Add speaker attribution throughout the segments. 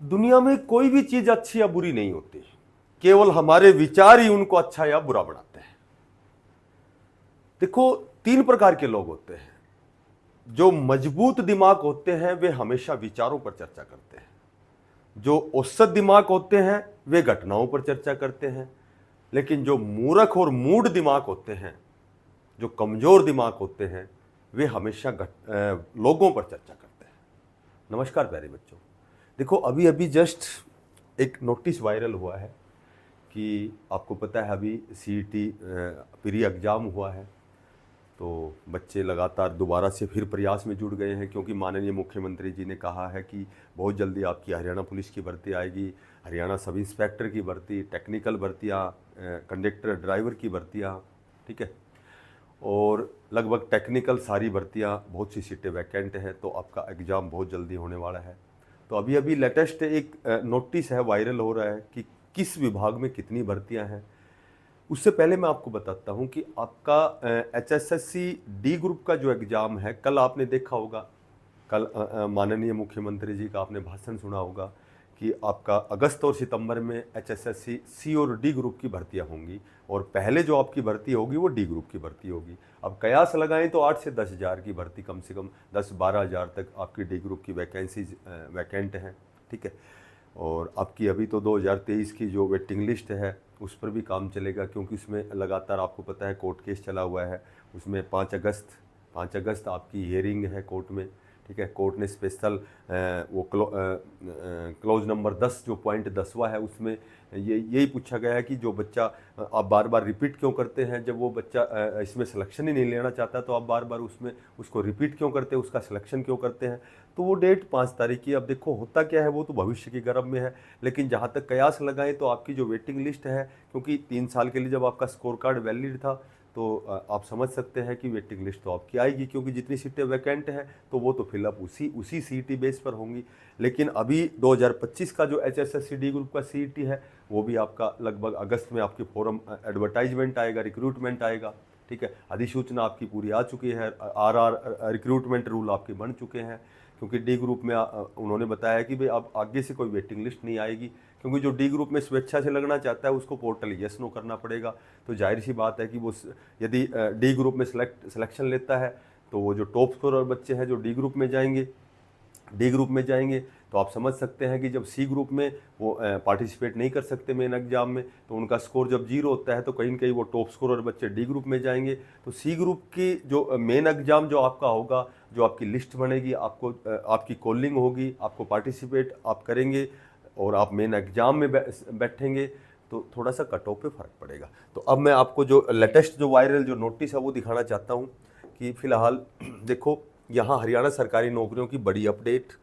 Speaker 1: दुनिया में कोई भी चीज अच्छी या बुरी नहीं होती, केवल हमारे विचार ही उनको अच्छा या बुरा बनाते हैं। देखो, तीन प्रकार के लोग होते हैं। जो मजबूत दिमाग होते हैं वे हमेशा विचारों पर चर्चा करते हैं। जो औसत दिमाग होते हैं वे घटनाओं पर चर्चा करते हैं। लेकिन जो मूर्ख और मूढ़ दिमाग होते हैं, जो कमजोर दिमाग होते हैं, वे हमेशा लोगों पर चर्चा करते हैं। नमस्कार प्यारे बच्चों, देखो अभी अभी जस्ट एक नोटिस वायरल हुआ है कि आपको पता है अभी सीईटी प्री एग्जाम हुआ है, तो बच्चे लगातार दोबारा से फिर प्रयास में जुट गए हैं, क्योंकि माननीय मुख्यमंत्री जी ने कहा है कि बहुत जल्दी आपकी हरियाणा पुलिस की भर्ती आएगी, हरियाणा सब इंस्पेक्टर की भर्ती, टेक्निकल भर्तियाँ, कंडक्टर ड्राइवर की भर्तियाँ, ठीक है, और लगभग टेक्निकल सारी भर्तियाँ, बहुत सी सीटें वैकेंट हैं, तो आपका एग्ज़ाम बहुत जल्दी होने वाला है। तो अभी अभी लेटेस्ट एक नोटिस है, वायरल हो रहा है कि किस विभाग में कितनी भर्तियाँ हैं। उससे पहले मैं आपको बताता हूं कि आपका HSSC डी ग्रुप का जो एग्ज़ाम है, कल आपने देखा होगा, कल माननीय मुख्यमंत्री जी का आपने भाषण सुना होगा कि आपका अगस्त और सितंबर में HSSC सी और डी ग्रुप की भर्तियां होंगी, और पहले जो आपकी भर्ती होगी वो डी ग्रुप की भर्ती होगी। अब कयास लगाएं तो 8 से 10 हज़ार की भर्ती, कम से कम 10-12 हज़ार तक आपकी डी ग्रुप की वैकेंसीज वैकेंट हैं, ठीक है। और आपकी अभी तो 2023 की जो वेटिंग लिस्ट है उस पर भी काम चलेगा, क्योंकि उसमें लगातार आपको पता है कोर्ट केस चला हुआ है। उसमें 5 अगस्त आपकी हियरिंग है कोर्ट में, ठीक है। कोर्ट ने स्पेशल वो क्लोज नंबर 10 जो पॉइंट 10वां है, उसमें यही पूछा गया है कि जो बच्चा आप बार बार रिपीट क्यों करते हैं, जब वो बच्चा इसमें सिलेक्शन ही नहीं लेना चाहता तो आप बार बार उसमें उसको रिपीट क्यों करते हैं, उसका सिलेक्शन क्यों करते हैं। तो वो डेट 5 तारीख की। अब देखो होता क्या है, वो तो भविष्य की गर्भ में है, लेकिन जहाँ तक कयास लगाएं तो आपकी जो वेटिंग लिस्ट है, क्योंकि 3 साल के लिए जब आपका स्कोर कार्ड वैलिड था, तो आप समझ सकते हैं कि वेटिंग लिस्ट तो आपकी आएगी, क्योंकि जितनी सीटें वैकेंट हैं तो वो तो फिलअप उसी सीईटी बेस पर होंगी। लेकिन अभी 2025 का जो HSSC डी ग्रुप का सीईटी है, वो भी आपका लगभग अगस्त में आपकी फॉरम एडवर्टाइजमेंट आएगा, रिक्रूटमेंट आएगा, ठीक है। अधिसूचना आपकी पूरी आ चुकी है, रिक्रूटमेंट रूल आपके बन चुके हैं, क्योंकि डी ग्रुप में उन्होंने बताया कि भाई अब आगे से कोई वेटिंग लिस्ट नहीं आएगी, क्योंकि जो डी ग्रुप में स्वेच्छा से लगना चाहता है उसको पोर्टल यस नो करना पड़ेगा। तो जाहिर सी बात है कि वो यदि डी ग्रुप में सिलेक्शन लेता है तो वो जो टॉप स्कोरर बच्चे हैं जो डी ग्रुप में जाएंगे, तो आप समझ सकते हैं कि जब सी ग्रुप में वो पार्टिसिपेट नहीं कर सकते मेन एग्जाम में, तो उनका स्कोर जब 0 होता है तो कहीं न कहीं वो टॉप स्कोरर बच्चे डी ग्रुप में जाएंगे। तो सी ग्रुप की जो मेन एग्जाम जो आपका होगा, जो आपकी लिस्ट बनेगी, आपको आपकी कॉलिंग होगी, आपको पार्टिसिपेट आप करेंगे और आप मेन एग्जाम में बैठेंगे, तो थोड़ा सा कट ऑफ पे फर्क पड़ेगा। तो अब मैं आपको जो लेटेस्ट जो वायरल जो नोटिस है वो दिखाना चाहता हूँ कि फिलहाल देखो यहाँ हरियाणा सरकारी नौकरियों की बड़ी अपडेट।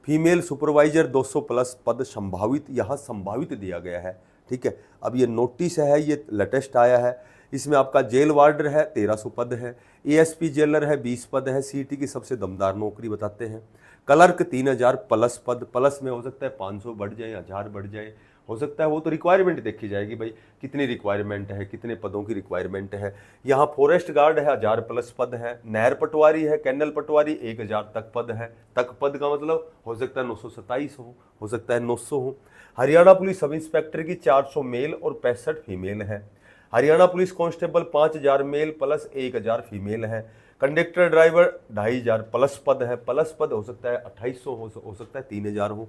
Speaker 1: फीमेल सुपरवाइजर 200 प्लस पद संभावित, यहाँ संभावित दिया गया है, ठीक है। अब ये नोटिस है, ये लेटेस्ट आया है। इसमें आपका जेल वार्डर है 1300 पद है, ASP जेलर है 20 पद है, सीटी की सबसे दमदार नौकरी बताते हैं। क्लर्क 3000 प्लस पद, प्लस में हो सकता है 500 बढ़ जाए, 1000 बढ़ जाए, हो सकता है, वो तो रिक्वायरमेंट देखी जाएगी भाई कितनी रिक्वायरमेंट है, कितने पदों की रिक्वायरमेंट है। यहाँ फॉरेस्ट गार्ड है 1000 प्लस पद है, नहर पटवारी है, कैनल पटवारी 1000 तक पद है। तक पद का मतलब हो सकता है 927 हो सकता है 900 हो। हरियाणा पुलिस सब इंस्पेक्टर की 400 मेल और 65 फीमेल है। Haryana police constable 5000 male plus 1000 female है। कंडक्टर ड्राइवर 2500 प्लस पद है, प्लस पद हो सकता है 2800 हो सकता है 3000 हो।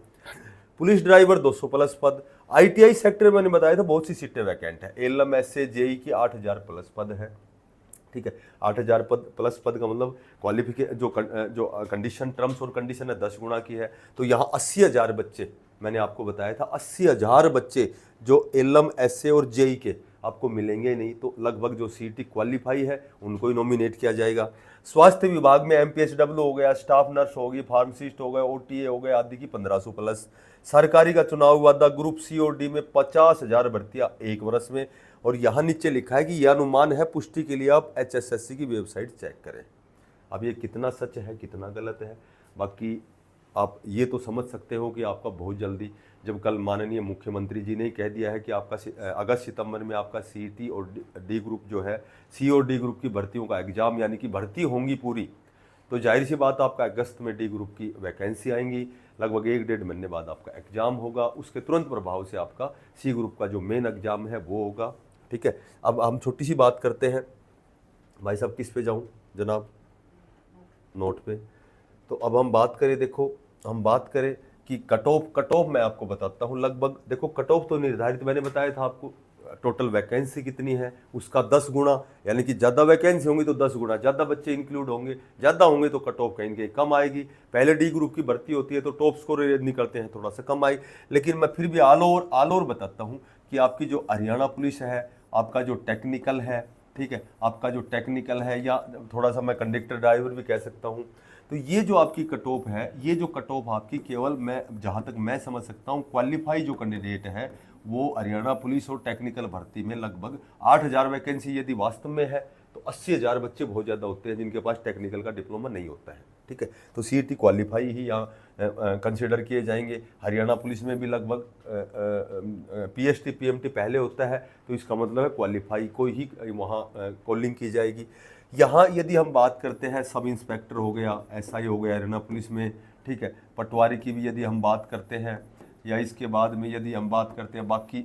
Speaker 1: पुलिस ड्राइवर 200 प्लस पद। ITI सेक्टर में मैंने बताया था बहुत सी सीटें वैकेंट है। एलएम SA JE की 8000 प्लस पद है, ठीक है। 8000 पद प्लस पद का मतलब क्वालिफिकेशन जो कंडीशन टर्म्स और कंडीशन है 10 गुना की है। तो यहाँ 80,000 बच्चे, मैंने आपको बताया था 80,000 बच्चे जो एलएम SA और JE के आपको मिलेंगे नहीं, तो लगभग जो सीटी क्वालिफाई है उनको ही नॉमिनेट किया जाएगा। स्वास्थ्य विभाग में MPHW हो गया, स्टाफ नर्स होगी, फार्मासिस्ट हो गए, OTA हो गए आदि की 1500 प्लस। सरकारी का चुनाव वादा ग्रुप C और D में 50,000 भर्तियां 1 वर्ष में। और यहाँ नीचे लिखा है कि यह अनुमान है, पुष्टि के लिए आप HSSC की वेबसाइट चेक करें। अब ये कितना सच है कितना गलत है, बाकी आप ये तो समझ सकते हो कि आपका बहुत जल्दी, जब कल माननीय मुख्यमंत्री जी ने कह दिया है कि आपका अगस्त सितंबर में आपका CT और D ग्रुप जो है, C और D ग्रुप की भर्तियों का एग्जाम यानी कि भर्ती होंगी पूरी, तो जाहिर सी बात आपका अगस्त में डी ग्रुप की वैकेंसी आएंगी, लगभग 1-1.5 महीने बाद आपका एग्ज़ाम होगा, उसके तुरंत प्रभाव से आपका सी ग्रुप का जो मेन एग्ज़ाम है वो होगा। ठीक है, अब हम छोटी सी बात करते हैं भाई साहब, किस पे जाऊँ जनाब? नोट पे। तो अब हम बात करें, देखो हम बात करें कि कट ऑफ मैं आपको बताता हूँ। लगभग देखो कट ऑफ तो निर्धारित मैंने बताया था आपको, टोटल वैकेंसी कितनी है उसका 10 गुना, यानी कि ज़्यादा वैकेंसी होंगी तो 10 गुना ज़्यादा बच्चे इंक्लूड होंगे, ज़्यादा होंगे तो कट ऑफ कहीं ना कहीं कम आएगी। पहले डी ग्रुप की भर्ती होती है तो टॉप स्कोर निकलते हैं, थोड़ा सा कम आई, लेकिन मैं फिर भी ऑल ओवर बताता हूँ कि आपकी जो हरियाणा पुलिस है, आपका जो टेक्निकल है, ठीक है, आपका जो टेक्निकल है या थोड़ा सा मैं कंडक्टर ड्राइवर भी कह सकता हूँ, तो ये जो आपकी कट ऑफ है, ये जो कट ऑफ आपकी केवल मैं जहाँ तक मैं समझ सकता हूँ क्वालिफाई जो कैंडिडेट है वो हरियाणा पुलिस और टेक्निकल भर्ती में लगभग 8,000 वैकेंसी यदि वास्तव में है तो 80,000 बच्चे बहुत ज़्यादा होते हैं जिनके पास टेक्निकल का डिप्लोमा नहीं होता है। ठीक है, तो सीईटी क्वालिफाई ही यहाँ कंसिडर किए जाएंगे। हरियाणा पुलिस में भी लगभग पीएचटी पीएमटी पहले होता है, तो इसका मतलब है क्वालिफाई को ही वहाँ कॉलिंग की जाएगी। यहाँ यदि हम बात करते हैं सब इंस्पेक्टर हो गया, एसआई हो गया हरियाणा पुलिस में, ठीक है, पटवारी की भी यदि हम बात करते हैं, या इसके बाद में यदि हम बात करते हैं बाकी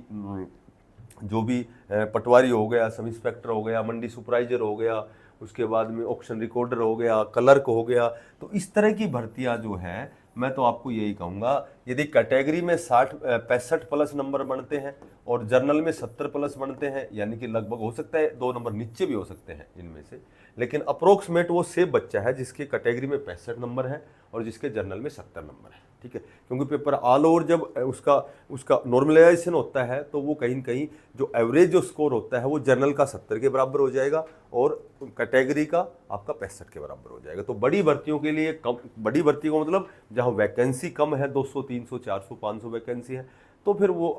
Speaker 1: जो भी पटवारी हो गया, सब इंस्पेक्टर हो गया, मंडी सुपरवाइजर हो गया, उसके बाद में ऑक्शन रिकॉर्डर हो गया, क्लर्क हो गया, तो इस तरह की भर्तियां जो हैं, मैं तो आपको यही कहूँगा यदि कैटेगरी में 65 प्लस नंबर बनते हैं और जर्नल में 70 प्लस बनते हैं, यानी कि लगभग हो सकता है 2 नंबर नीचे भी हो सकते हैं इनमें से, लेकिन अप्रोक्सीमेट वो सेफ बच्चा है जिसके कैटेगरी में 65 नंबर है और जिसके जर्नल में 70 नंबर है। ठीक है, क्योंकि पेपर ऑल ओवर जब उसका नॉर्मलाइजेशन होता है तो वो कहीं न कहीं जो एवरेज जो स्कोर होता है वो जर्नल का 70 के बराबर हो जाएगा और कैटेगरी का आपका 65 के बराबर हो जाएगा। तो बड़ी भर्तियों के लिए कम, बड़ी भर्ती को मतलब जहाँ वैकेंसी कम है, 200 300 400 500 वैकेंसी है, तो फिर वो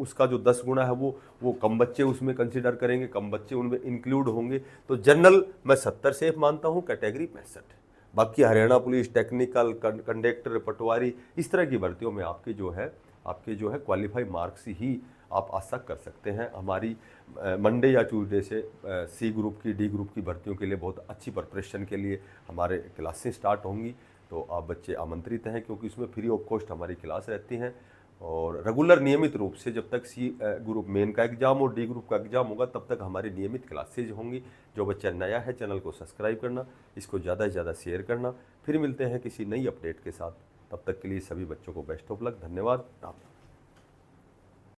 Speaker 1: उसका जो 10 गुना है वो कम बच्चे उसमें कंसिडर करेंगे, कम बच्चे उनमें इंक्लूड होंगे। तो जनरल मैं 70 सेफ मानता हूँ, कैटेगरी 65। बाकी हरियाणा पुलिस, टेक्निकल, कंडक्टर, पटवारी, इस तरह की भर्तियों में आपके जो है क्वालिफाई मार्क्स ही आप आशा कर सकते हैं। हमारी मंडे या ट्यूसडे से सी ग्रुप की, डी ग्रुप की भर्तियों के लिए बहुत अच्छी प्रिपरेशन के लिए हमारे क्लासें स्टार्ट होंगी, तो आप बच्चे आमंत्रित हैं, क्योंकि इसमें फ्री ऑफ कॉस्ट हमारी क्लास रहती हैं और रेगुलर नियमित रूप से जब तक सी ग्रुप मेन का एग्जाम और डी ग्रुप का एग्जाम होगा तब तक हमारी नियमित क्लासेज होंगी। जो बच्चा नया है चैनल को सब्सक्राइब करना, इसको ज़्यादा से ज़्यादा शेयर करना। फिर मिलते हैं किसी नई अपडेट के साथ, तब तक के लिए सभी बच्चों को बेस्ट ऑफ लक। धन्यवाद।